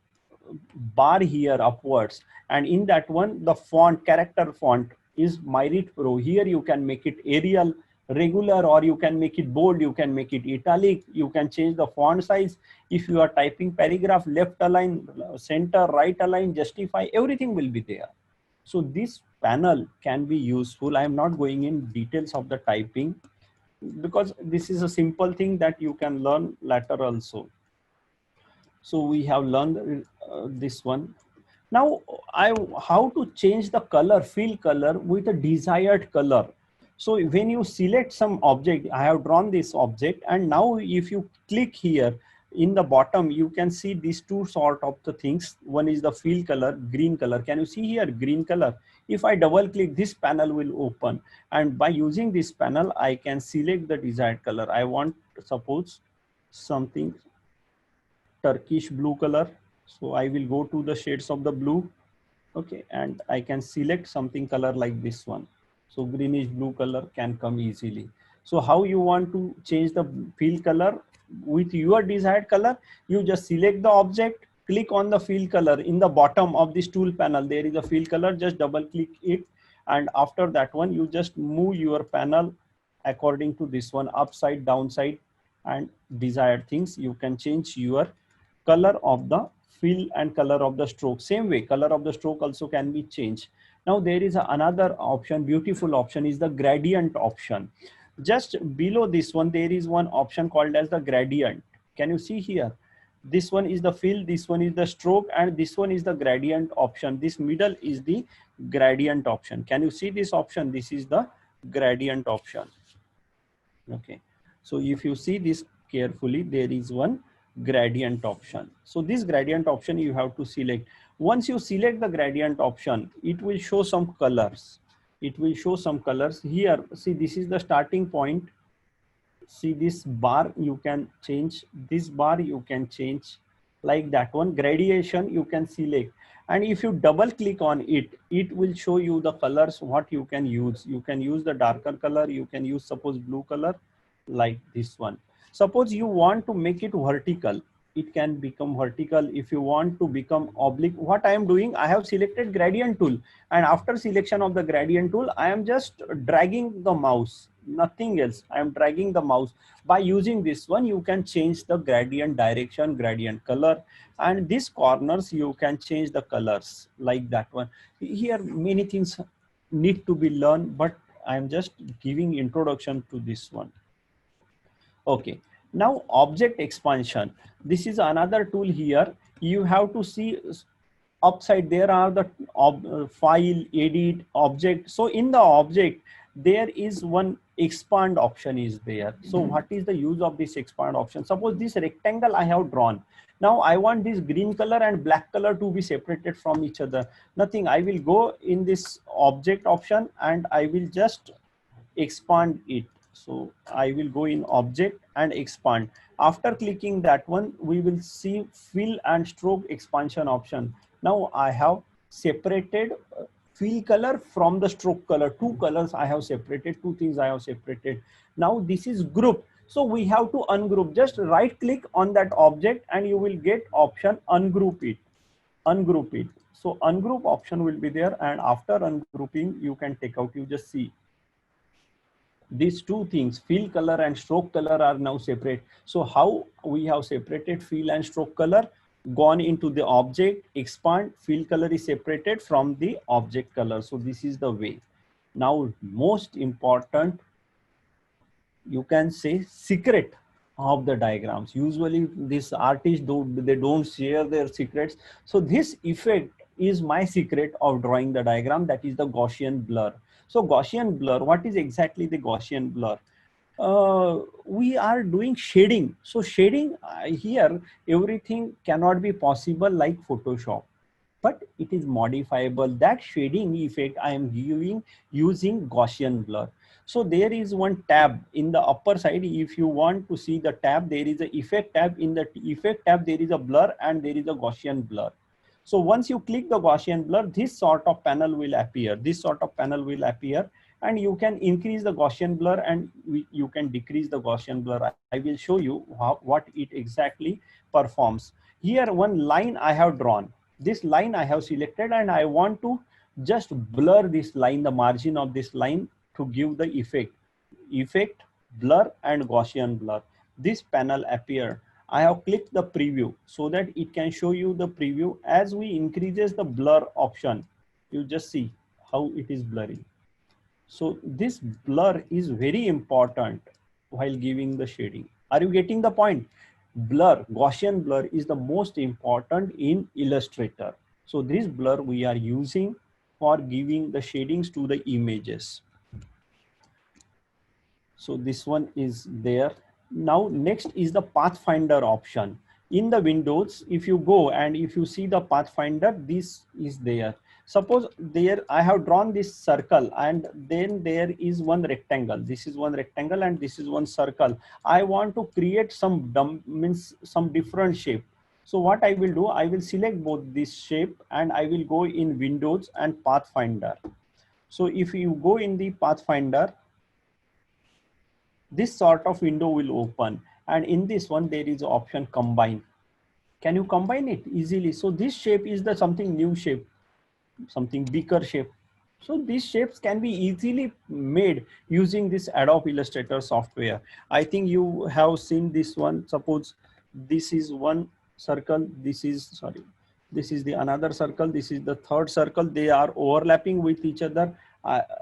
bar here upwards, and in that one, the font, character font is Myrit Pro. Here you can make it Arial, regular, or you can make it bold, you can make it italic, you can change the font size. If you are typing paragraph, left align, center, right align, justify, everything will be there. So this panel can be useful. I am not going in details of the typing because this is a simple thing that you can learn later also. So we have learned this one. Now how to change the color, fill color with a desired color. So when you select some object, I have drawn this object, and now if you click here in the bottom, you can see these two sort of the things. One is the fill color, green color. Can you see here, green color? If I double click, this panel will open, and by using this panel, I can select the desired color. I want, suppose, something Turkish blue color. So I will go to the shades of the blue. Okay, and I can select something color like this one. So greenish blue color can come easily. So how you want to change the fill color with your desired color? You just select the object, click on the fill color. In the bottom of this tool panel, there is a fill color, just double click it. And after that one, you just move your panel according to this one, upside, downside, and desired things. You can change your color of the fill and color of the stroke. Same way, color of the stroke also can be changed. Now there is another option, beautiful option, is the gradient option. Just below this one, there is one option called as the gradient. Can you see here? This one is the fill, this one is the stroke, and this one is the gradient option. This middle is the gradient option. Can you see this option? This is the gradient option. Okay. So if you see this carefully, there is one gradient option. So this gradient option you have to select. Once you select the gradient option, it will show some colors. It will show some colors here. See, this is the starting point. See this bar, you can change. This bar you can change like that one. Gradation you can select. And if you double click on it, it will show you the colors, what you can use. You can use the darker color. You can use, suppose, blue color like this one. Suppose you want to make it vertical. it can become vertical. If you want to become oblique, what I am doing, I have selected gradient tool, and after selection of the gradient tool, I am just dragging the mouse, nothing else. I am dragging the mouse. By using this one, you can change the gradient direction, gradient color, and these corners you can change the colors like that one. Here many things need to be learned, but I am just giving introduction to this one. Okay, now object expansion. This is another tool here. You have to see upside, there are the file, edit, object. So in the object, there is one expand option is there. So what is the use of this expand option? Suppose this rectangle I have drawn. Now I want this green color and black color to be separated from each other. Nothing, I will go in this object option and I will just expand it. So I will go in object and expand. After clicking that one, we will see fill and stroke expansion option. Now I have separated fill color from the stroke color. Two colors I have separated, two things I have separated. Now this is group. So we have to ungroup. Just right click on that object and you will get option ungroup it. Ungroup it. So ungroup option will be there, and after ungrouping you can take out. You just see these two things, fill color and stroke color, are now separate. So how we have separated fill and stroke color? Gone into the object, expand, fill color is separated from the object color. So this is the way. Now most important, you can say, secret of the diagrams. Usually these artists don't share their secrets. So this effect is my secret of drawing the diagram, that is the Gaussian blur. So Gaussian blur, what is exactly the Gaussian blur? We are doing shading. So shading here, everything cannot be possible like Photoshop, but it is modifiable. That shading effect I am giving using Gaussian blur. So there is one tab in the upper side. If you want to see the tab, there is a effect tab. In the effect tab, there is a blur and there is a Gaussian blur. So once you click the Gaussian blur, this sort of panel will appear. This sort of panel will appear, and you can increase the Gaussian blur and you can decrease the Gaussian blur. I will show you what it exactly performs. Here one line I have drawn. This line I have selected and I want to just blur this line, the margin of this line, to give the effect. Effect, blur and Gaussian blur. This panel appeared. I have clicked the preview so that it can show you the preview. As we increases the blur option, you just see how it is blurring. So this blur is very important while giving the shading. Are you getting the point? Blur, Gaussian blur is the most important in Illustrator. So this blur we are using for giving the shadings to the images. So this one is there. Now next is the Pathfinder option. In the Windows, if you go and if you see the Pathfinder, this is there. Suppose there I have drawn this circle and then there is one rectangle. This is one rectangle and this is one circle. I want to create some different shape. So what I will do, I will select both this shape and I will go in Windows and Pathfinder. So if you go in the Pathfinder, this sort of window will open, and in this one there is option combine. Can you combine it easily? So this shape is the something new shape, something bigger shape. So these shapes can be easily made using this Adobe Illustrator software. I think you have seen this one. Suppose this is one circle, this is the another circle, this is the third circle. They are overlapping with each other.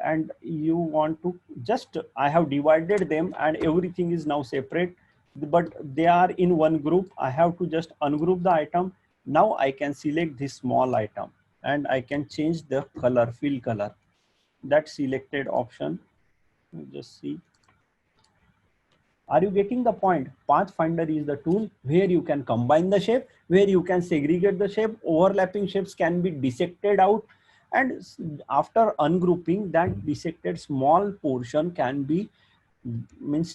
And you want to just, I have divided them and everything is now separate, but they are in one group. I have to just ungroup the item. Now I can select this small item and I can change the color, fill color. That selected option, just see. Are you getting the point? Pathfinder is the tool where you can combine the shape, where you can segregate the shape. Overlapping shapes can be dissected out. And after ungrouping, that dissected small portion can be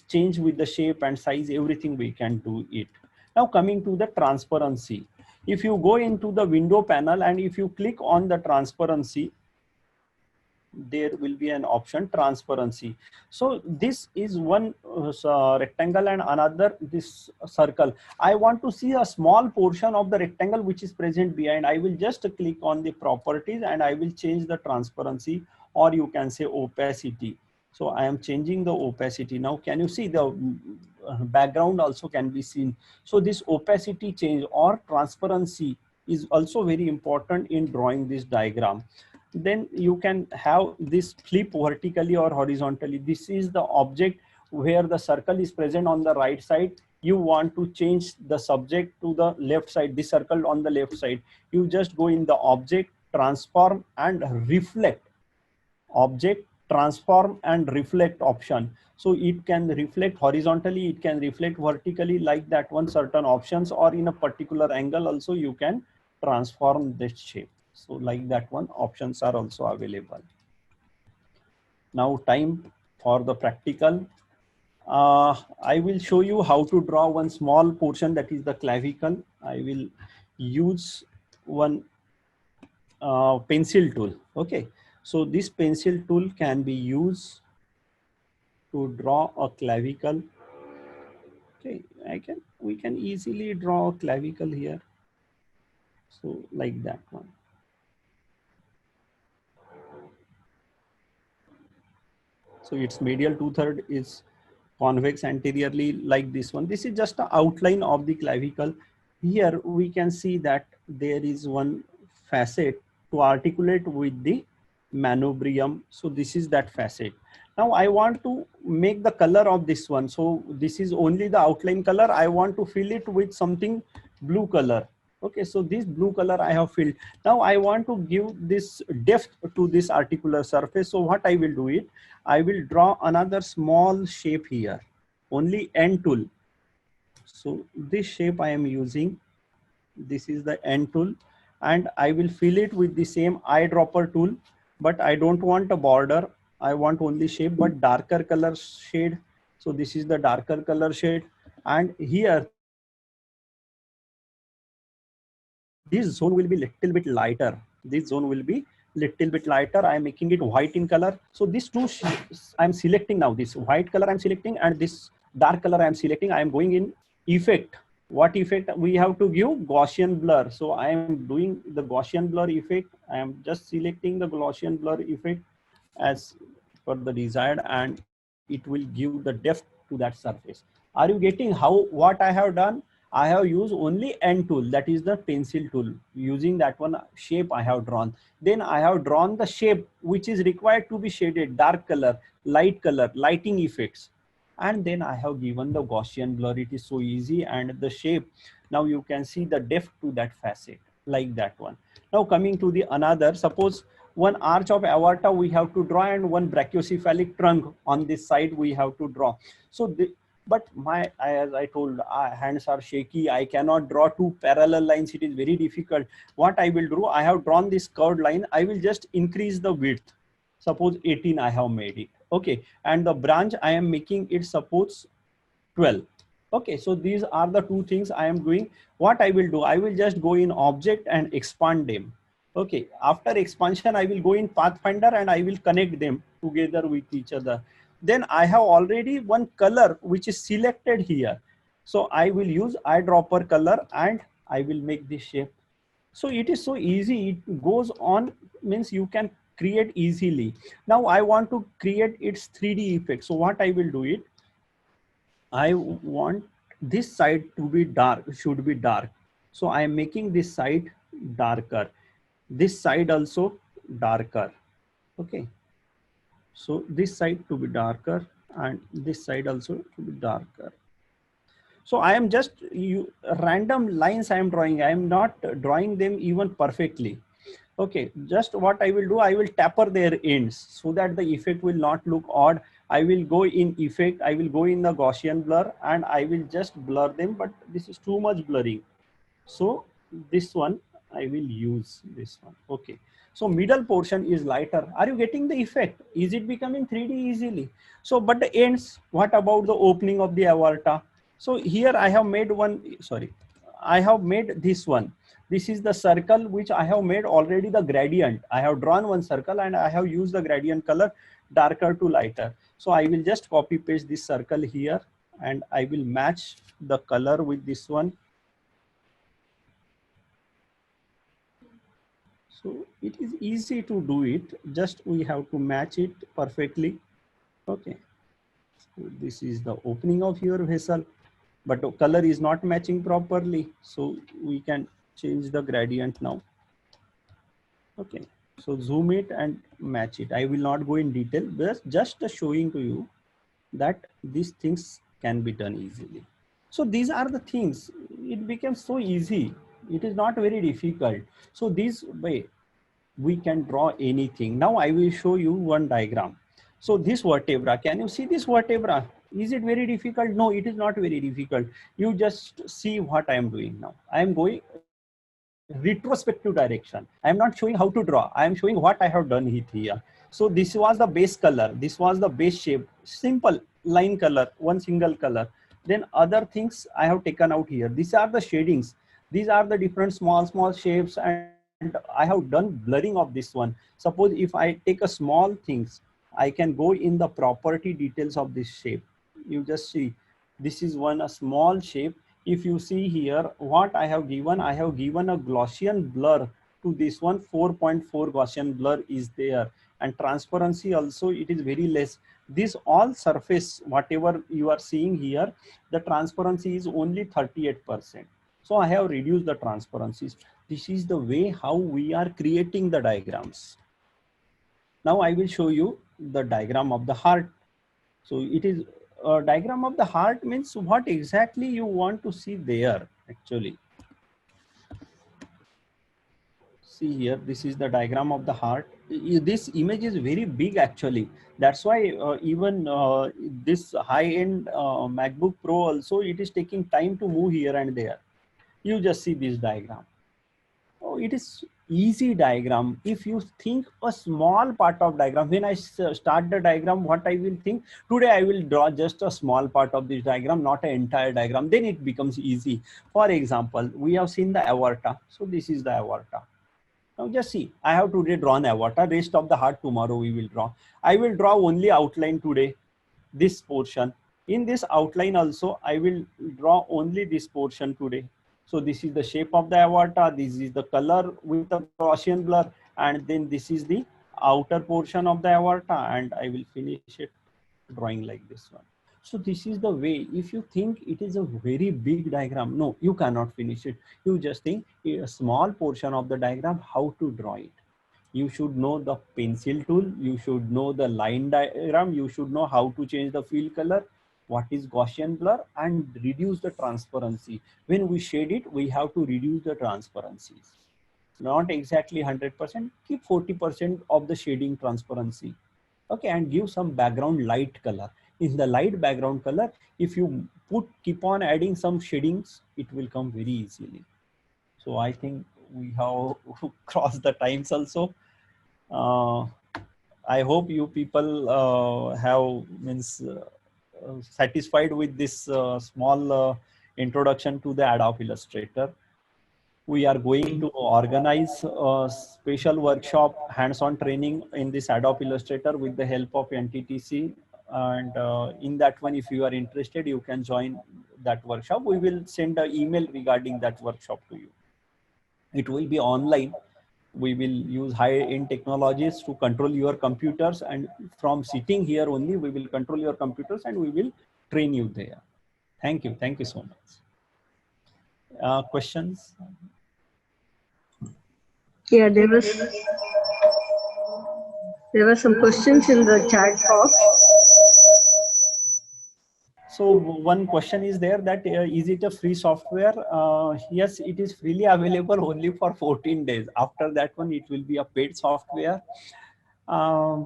changed with the shape and size, everything we can do it. Now coming to the transparency. If you go into the window panel and if you click on the transparency, there will be an option transparency. So this is one rectangle and another this circle. I want to see a small portion of the rectangle which is present behind. I will just click on the properties and I will change the transparency, or you can say opacity. So I am changing the opacity. Now can you see the background also can be seen. So this opacity change or transparency is also very important in drawing this diagram. Then you can have this flip vertically or horizontally. This is the object where the circle is present on the right side. You want to change the subject to the left side, the circle on the left side. You just go in the object, transform and reflect. Object, transform and reflect option. So it can reflect horizontally, it can reflect vertically, like that one certain options, or in a particular angle also you can transform this shape. So like that one options are also available. Now time for the practical. I will show you how to draw one small portion, that is the clavicle. I will use one pencil tool. Okay, so this pencil tool can be used to draw a clavicle. Okay, we can easily draw a clavicle here. So like that one. So its medial 2/3 is convex anteriorly, like this one. This is just an outline of the clavicle. Here we can see that there is one facet to articulate with the manubrium. So this is that facet. Now I want to make the color of this one. So this is only the outline color. I want to fill it with something blue color. Okay, so this blue color I have filled. Now I want to give this depth to this articular surface. So what I will do it, I will draw another small shape here, only N tool. So this shape I am using, this is the N tool, and I will fill it with the same eyedropper tool, but I don't want a border. I want only shape, but darker color shade. So this is the darker color shade. And here, this zone will be little bit lighter. This zone will be little bit lighter. I am making it white in color. So these two I'm selecting now. This white color I'm selecting and this dark color I'm selecting. I am going in effect. What effect we have to give? Gaussian blur. So I am doing the Gaussian blur effect. I am just selecting the Gaussian blur effect as per the desired, and it will give the depth to that surface. Are you getting how what I have done? I have used only N tool, that is the pencil tool. Using that one shape I have drawn. Then I have drawn the shape which is required to be shaded, dark color, lighting effects. And then I have given the Gaussian blur. It is so easy, and the shape. Now you can see the depth to that facet, like that one. Now coming to the another, suppose one arch of aorta we have to draw and one brachiocephalic trunk on this side we have to draw. So but as I told, hands are shaky. I cannot draw two parallel lines. It is very difficult. What I will do, I have drawn this curved line. I will just increase the width. Suppose 18 I have made it. Okay. And the branch I am making it suppose 12. Okay. So these are the two things I am doing. What I will do, I will just go in object and expand them. Okay. After expansion, I will go in Pathfinder and I will connect them together with each other. Then I have already one color which is selected here. So I will use eyedropper color and I will make this shape. So it is so easy. It goes on, means you can create easily. Now I want to create its 3D effect. So what I will do it, I want this side to be dark, should be dark. So I am making this side darker. This side also darker. Okay. So this side to be darker and this side also to be darker. So I am just random lines I am drawing. I am not drawing them even perfectly. Okay, just what I will do, I will taper their ends so that the effect will not look odd. I will go in effect, I will go in the Gaussian blur and I will just blur them, but this is too much blurring. So this one, I will use this one. Okay. So middle portion is lighter. Are you getting the effect? Is it becoming 3D easily? So, but the ends, what about the opening of the aorta? So here I have made one, sorry, I have made this one. This is the circle which I have made already the gradient. I have drawn one circle and I have used the gradient color darker to lighter. So I will just copy paste this circle here and I will match the color with this one. So it is easy to do it. Just we have to match it perfectly. Okay. So this is the opening of your vessel, but the color is not matching properly. So we can change the gradient now. Okay. So zoom it and match it. I will not go in detail, but just showing to you that these things can be done easily. So these are the things. It becomes so easy. It is not very difficult. So this way we can draw anything. Now I will show you one diagram. So this vertebra, can you see this vertebra? Is it very difficult? No, it is not very difficult. You just see what I am doing now. I am going retrospective direction. I am not showing how to draw. I am showing what I have done here. So this was the base color. This was the base shape. Simple line color, one single color. Then other things I have taken out here. These are the shadings. These are the different small shapes, and I have done blurring of this one. Suppose if I take a small things, I can go in the property details of this shape. You just see, this is a small shape. If you see here, what I have given a Gaussian blur to this one. 4.4 Gaussian blur is there, and transparency also it is very less. This all surface, whatever you are seeing here, the transparency is only 38%. So I have reduced the transparencies. This is the way how we are creating the diagrams. Now I will show you the diagram of the heart. So it is a diagram of the heart means what exactly you want to see there actually. See here, this is the diagram of the heart. This image is very big actually. That's why even this high-end MacBook Pro also, it is taking time to move here and there. You just see this diagram. Oh, it is easy diagram. If you think a small part of diagram, when I start the diagram, what I will think, today I will draw just a small part of this diagram, not an entire diagram, then it becomes easy. For example, we have seen the aorta. So this is the aorta. Now just see, I have today drawn aorta, rest of the heart tomorrow we will draw. I will draw only outline today, this portion. In this outline also, I will draw only this portion today. So this is the shape of the aorta, this is the color with the Gaussian blur, and then this is the outer portion of the aorta, and I will finish it drawing like this one. So this is the way. If you think it is a very big diagram, no, you cannot finish it. You just think a small portion of the diagram, how to draw it. You should know the pencil tool, you should know the line diagram, you should know how to change the fill color, what is Gaussian blur, and reduce the transparency. When we shade it, we have to reduce the transparencies. Not exactly 100%, keep 40% of the shading transparency. Okay, and give some background light color. In the light background color, if you keep on adding some shadings, it will come very easily. So I think we have crossed the times also. I hope you people satisfied with this small introduction to the Adobe Illustrator. We are going to organize a special workshop, hands-on training in this Adobe Illustrator with the help of NTTC. And in that one, if you are interested, you can join that workshop. We will send an email regarding that workshop to you. It will be online. We will use high-end technologies to control your computers, and from sitting here only, we will control your computers and we will train you there. Thank you. Thank you so much. Questions? Yeah, there were some questions in the chat box. So one question is there that is it a free software? Yes, it is freely available only for 14 days. After that one, it will be a paid software. But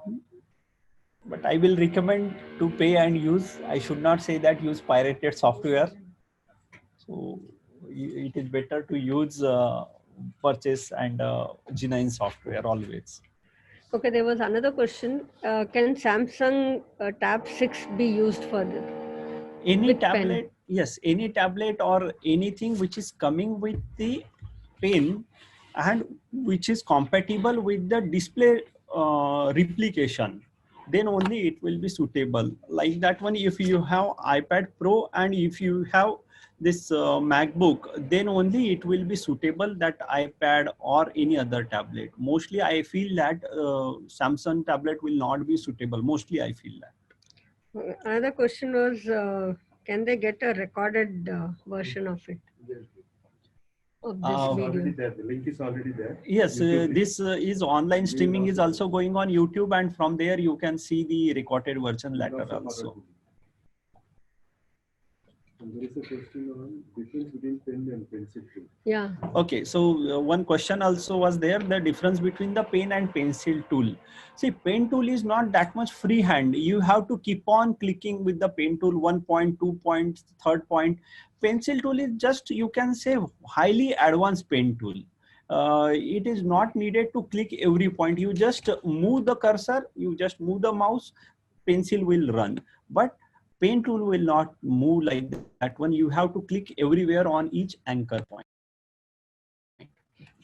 I will recommend to pay and use. I should not say that use pirated software. So it is better to use purchase and genuine software always. Okay, there was another question. Can Samsung Tab 6 be used for this? Any tablet, yes, any tablet or anything which is coming with the pen and which is compatible with the display replication, then only it will be suitable. Like that one, if you have iPad Pro and if you have this MacBook, then only it will be suitable, that iPad or any other tablet. Mostly I feel that Samsung tablet will not be suitable. Mostly I feel that. Another question was, can they get a recorded version of it? Of this Already video? there. The link is already there. Yes, YouTube this is online streaming is also going on YouTube, and from there you can see the recorded version later also. And there is a question on difference between pen and pencil tool. Yeah. Okay, so one question also was there, the difference between the pen and pencil tool. See, pen tool is not that much freehand. You have to keep on clicking with the pen tool, 1 point, 2 point, third point. Pencil tool is just, you can say, highly advanced pen tool. It is not needed to click every point. You just move the cursor, you just move the mouse, pencil will run. But pen tool will not move like that one. You have to click everywhere on each anchor point.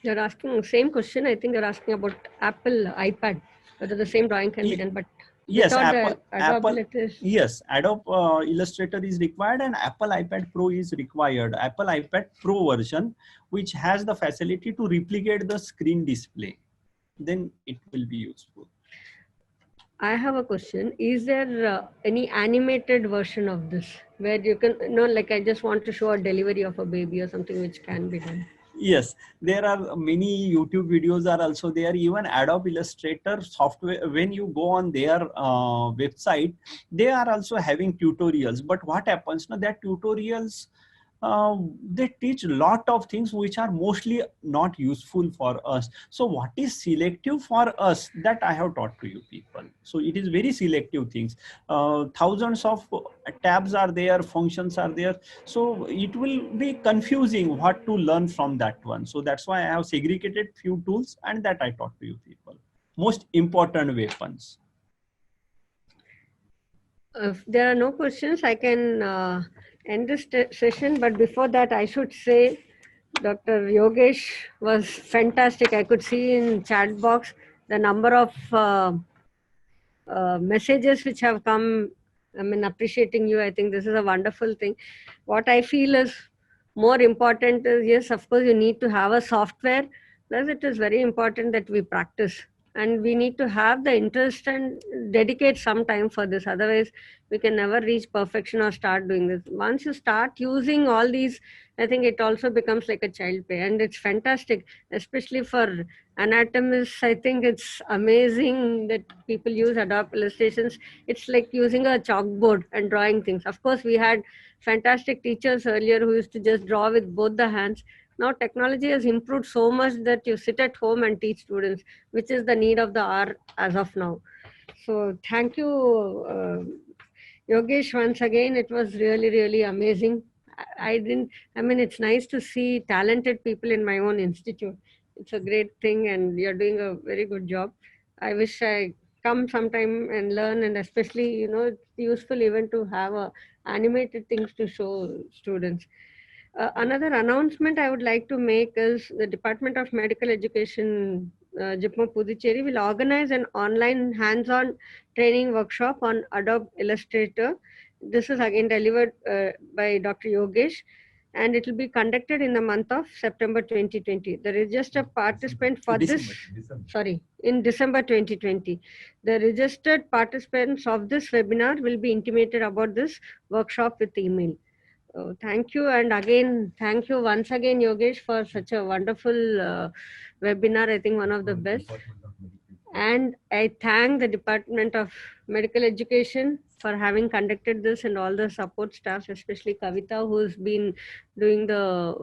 They're asking same question. I think they're asking about Apple iPad, whether the same drawing can be done, but Yes, without Apple, the Adobe Illustrator. yes, Adobe Illustrator is required and Apple iPad Pro is required. Apple iPad Pro version, which has the facility to replicate the screen display, then it will be useful. I have a question. Is there any animated version of this where you can, like I just want to show a delivery of a baby or something which can be done? Yes, there are many YouTube videos are also there. Even Adobe Illustrator software, when you go on their website, they are also having tutorials. But what happens now, that tutorials, they teach a lot of things which are mostly not useful for us. So what is selective for us, that I have taught to you people. So it is very selective things. Thousands of tabs are there, functions are there. So it will be confusing what to learn from that one. So that's why I have segregated few tools and that I taught to you people. Most important weapons. If there are no questions, I can end this session. But before that, I should say Dr. Yogesh was fantastic. I could see in chat box the number of messages which have come. I mean, appreciating you. I think this is a wonderful thing. What I feel is more important is, yes, of course, you need to have a software. Plus, it is very important that we practice. And we need to have the interest and dedicate some time for this. Otherwise, we can never reach perfection or start doing this. Once you start using all these, I think it also becomes like a child play. And it's fantastic, especially for anatomists. I think it's amazing that people use Adobe Illustrations. It's like using a chalkboard and drawing things. Of course, we had fantastic teachers earlier who used to just draw with both the hands. Now technology has improved so much that you sit at home and teach students, which is the need of the hour as of now. So thank you, Yogesh, once again. It was really, really amazing. I mean, it's nice to see talented people in my own institute. It's a great thing and you're doing a very good job. I wish I come sometime and learn, and especially, it's useful even to have animated things to show students. Another announcement I would like to make is the Department of Medical Education, JIPMA Puducherry, will organize an online hands-on training workshop on Adobe Illustrator. This is again delivered by Dr. Yogesh, and it will be conducted in the month of September 2020. The registered participant for in December 2020. The registered participants of this webinar will be intimated about this workshop with email. Thank you. And again, thank you once again, Yogesh, for such a wonderful webinar. I think one of the best. And I thank the Department of Medical Education for having conducted this, and all the support staff, especially Kavita, who's been doing the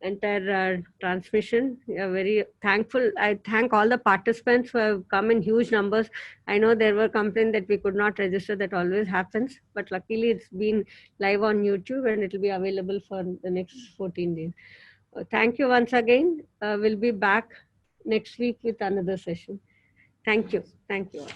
entire transmission. We are very thankful. I thank all the participants who have come in huge numbers. I know there were complaints that we could not register. That always happens, but luckily it's been live on YouTube and it will be available for the next 14 days. Thank you once again. We'll be back next week with another session. Thank you. Thank you all.